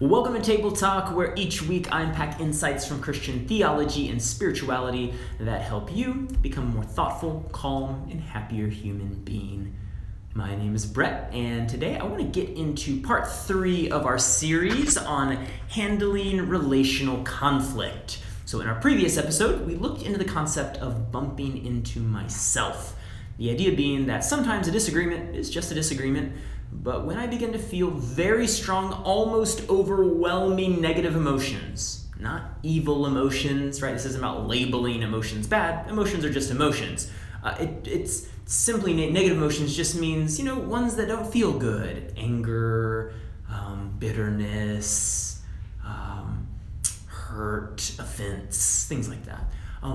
Welcome to Table Talk, where each week I unpack insights from Christian theology and spirituality that help you become a more thoughtful, calm, and happier human being. My name is Brett, and today I want to get into part 3 of our series on handling relational conflict. So in our previous episode, we looked into the concept of bumping into myself. The idea being that sometimes a disagreement is just a disagreement, but when I begin to feel very strong, almost overwhelming negative emotions, not evil emotions, right? This isn't about labeling emotions bad. Emotions are just emotions. It's simply negative emotions just means, ones that don't feel good. Anger, bitterness, hurt, offense, things like that.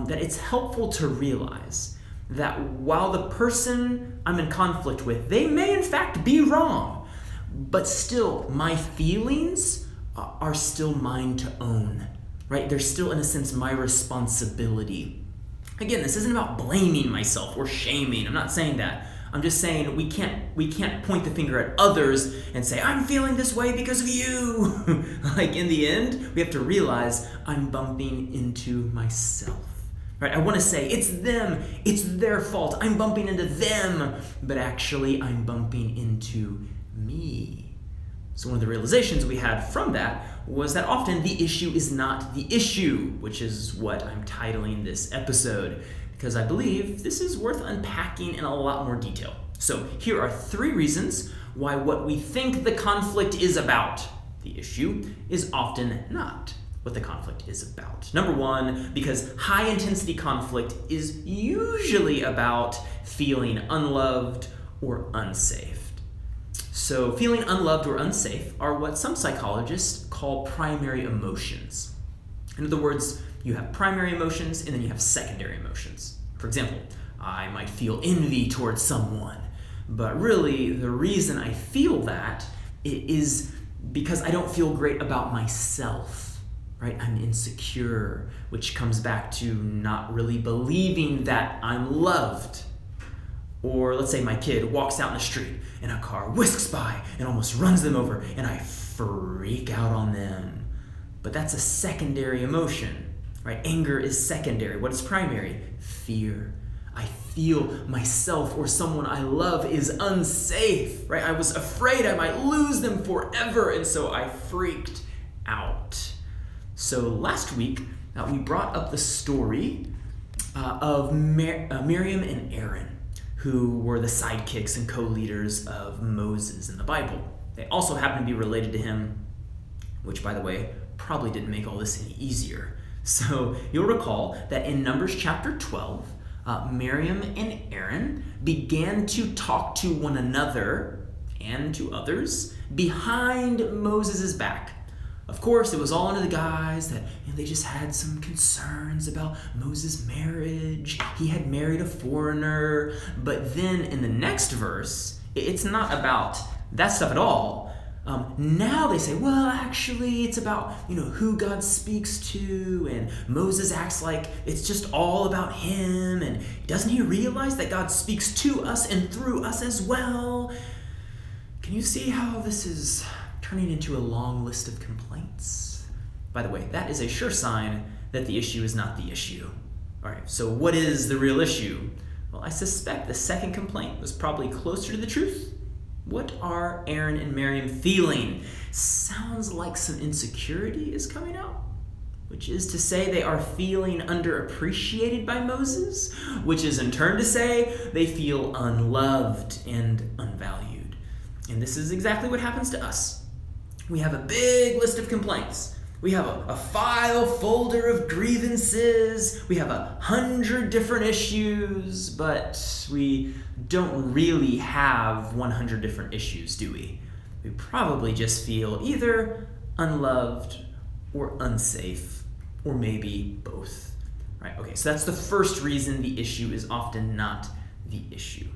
That it's helpful to realize that while the person I'm in conflict with, they may in fact be wrong, but still my feelings are still mine to own, right? They're still in a sense my responsibility. Again, this isn't about blaming myself or shaming. I'm not saying that. I'm just saying we can't point the finger at others and say, I'm feeling this way because of you. Like in the end, we have to realize I'm bumping into myself. Right? I want to say, it's them, it's their fault, I'm bumping into them, but actually I'm bumping into me. So one of the realizations we had from that was that often the issue is not the issue, which is what I'm titling this episode, because I believe this is worth unpacking in a lot more detail. So here are 3 reasons why what we think the conflict is about, the issue, is often not what the conflict is about. Number 1, because high-intensity conflict is usually about feeling unloved or unsafe. So feeling unloved or unsafe are what some psychologists call primary emotions. In other words, you have primary emotions and then you have secondary emotions. For example, I might feel envy towards someone, but really the reason I feel that is because I don't feel great about myself. Right? I'm insecure, which comes back to not really believing that I'm loved. Or let's say my kid walks out in the street and a car whisks by and almost runs them over and I freak out on them. But that's a secondary emotion, right? Anger is secondary. What is primary? Fear. I feel myself or someone I love is unsafe, right? I was afraid I might lose them forever, and so I freaked out. So last week, we brought up the story of Miriam and Aaron, who were the sidekicks and co-leaders of Moses in the Bible. They also happen to be related to him, which, by the way, probably didn't make all this any easier. So you'll recall that in Numbers chapter 12, Miriam and Aaron began to talk to one another and to others behind Moses' back. Of course, it was all under the guise that they just had some concerns about Moses' marriage. He had married a foreigner. But then in the next verse, it's not about that stuff at all. Now they say, well, actually, it's about who God speaks to, and Moses acts like it's just all about him, and doesn't he realize that God speaks to us and through us as well? Can you see how this is turning into a long list of complaints? By the way, that is a sure sign that the issue is not the issue. All right, so what is the real issue? Well, I suspect the second complaint was probably closer to the truth. What are Aaron and Miriam feeling? Sounds like some insecurity is coming out, which is to say they are feeling underappreciated by Moses, which is in turn to say they feel unloved and unvalued. And this is exactly what happens to us. We have a big list of complaints. We have a file folder of grievances. We have 100 different issues, but we don't really have 100 different issues, do we? We probably just feel either unloved or unsafe, or maybe both. Right? Okay, so that's the first reason the issue is often not the issue.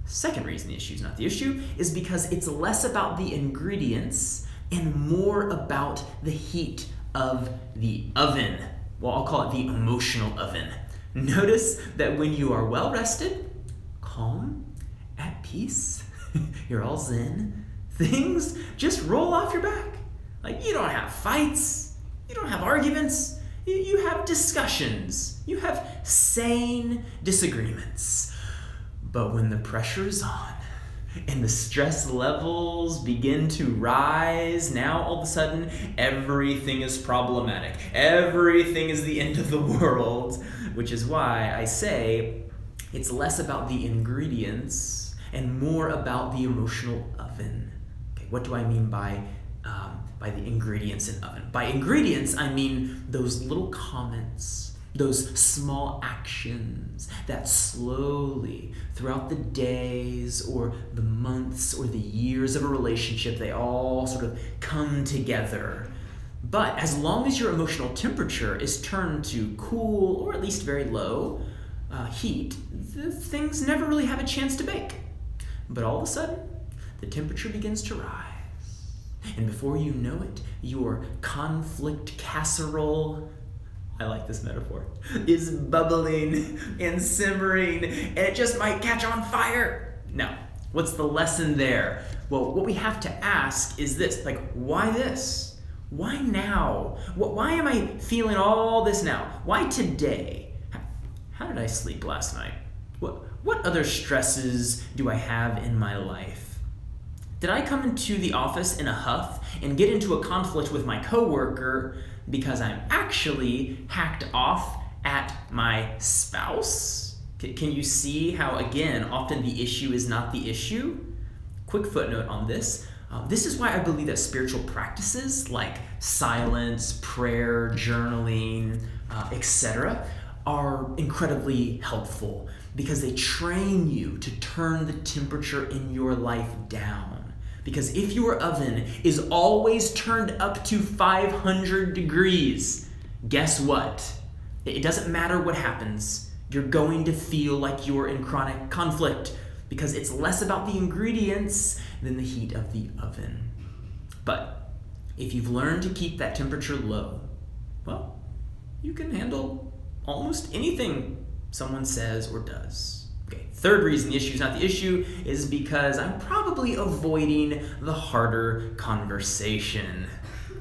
Second reason the issue is not the issue is because it's less about the ingredients and more about the heat of the oven. Well, I'll call it the emotional oven. Notice that when you are well rested, calm, at peace, you're all zen, things just roll off your back. Like You don't have fights. You don't have arguments. You have discussions. You have sane disagreements. But when the pressure is on and the stress levels begin to rise, now all of a sudden everything is problematic. Everything is the end of the world, which is why I say it's less about the ingredients and more about the emotional oven. Okay, what do I mean by the ingredients in oven? By ingredients, I mean those little comments, those small actions that slowly, throughout the days or the months or the years of a relationship, they all sort of come together. But as long as your emotional temperature is turned to cool or at least very low heat, the things never really have a chance to bake. But all of a sudden, the temperature begins to rise. And before you know it, your conflict casserole, I like this metaphor, is bubbling and simmering, and it just might catch on fire. Now, what's the lesson there? Well, what we have to ask is this, why this? Why now? Why am I feeling all this now? Why today? How did I sleep last night? What other stresses do I have in my life? Did I come into the office in a huff and get into a conflict with my coworker because I'm actually hacked off at my spouse? Can you see how, again, often the issue is not the issue? Quick footnote on this. This is why I believe that spiritual practices like silence, prayer, journaling, etc. are incredibly helpful because they train you to turn the temperature in your life down. Because if your oven is always turned up to 500 degrees, guess what? It doesn't matter what happens. You're going to feel like you're in chronic conflict because it's less about the ingredients than the heat of the oven. But if you've learned to keep that temperature low, well, you can handle almost anything someone says or does. Okay, third reason the issue is not the issue is because I'm probably avoiding the harder conversation.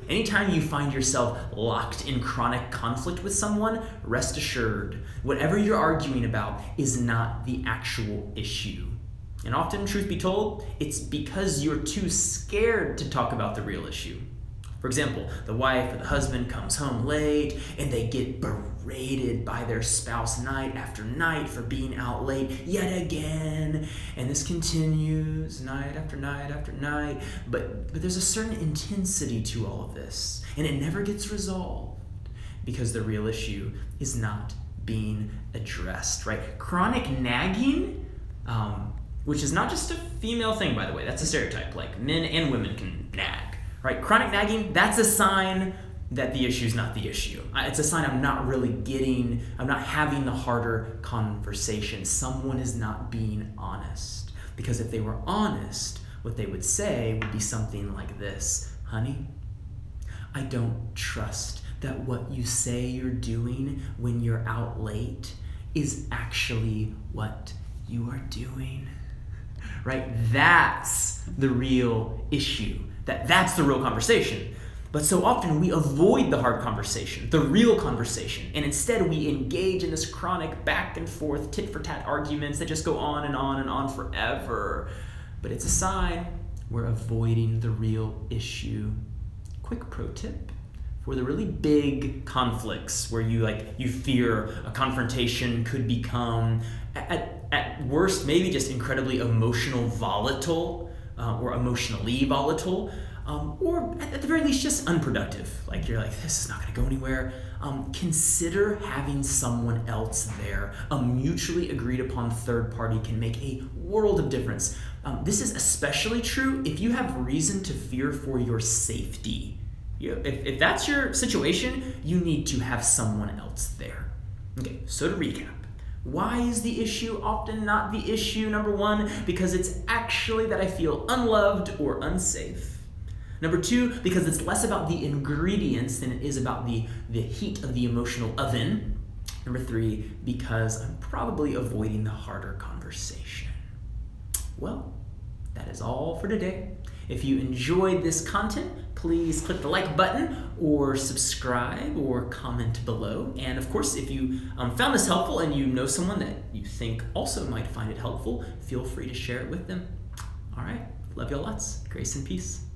Anytime you find yourself locked in chronic conflict with someone, rest assured, whatever you're arguing about is not the actual issue. And often, truth be told, it's because you're too scared to talk about the real issue. For example, the wife or the husband comes home late and they get berated by their spouse night after night for being out late yet again. And this continues night after night after night. But there's a certain intensity to all of this, and it never gets resolved because the real issue is not being addressed, right? Chronic nagging, which is not just a female thing, by the way. That's a stereotype. Like, men and women can nag. Right, chronic nagging, that's a sign that the issue is not the issue. It's a sign I'm not having the harder conversation. Someone is not being honest. Because if they were honest, what they would say would be something like this: honey, I don't trust that what you say you're doing when you're out late is actually what you are doing. Right, that's the real issue. That's the real conversation. But so often we avoid the hard conversation, the real conversation, and instead we engage in this chronic back and forth tit-for-tat arguments that just go on and on and on forever. But it's a sign we're avoiding the real issue. Quick pro tip: for the really big conflicts where you fear a confrontation could become, at worst, maybe just incredibly emotionally volatile, or at the very least just unproductive. You're like, this is not going to go anywhere. Consider having someone else there. A mutually agreed upon third party can make a world of difference. This is especially true if you have reason to fear for your safety. If that's your situation, you need to have someone else there. Okay, so to recap. Why is the issue often not the issue? Number one, because it's actually that I feel unloved or unsafe. Number two, because it's less about the ingredients than it is about the heat of the emotional oven. Number three, because I'm probably avoiding the harder conversation. Well, that is all for today. If you enjoyed this content, please click the like button or subscribe or comment below. And of course, if you found this helpful and you know someone that you think also might find it helpful, feel free to share it with them. All right, love y'all lots. Grace and peace.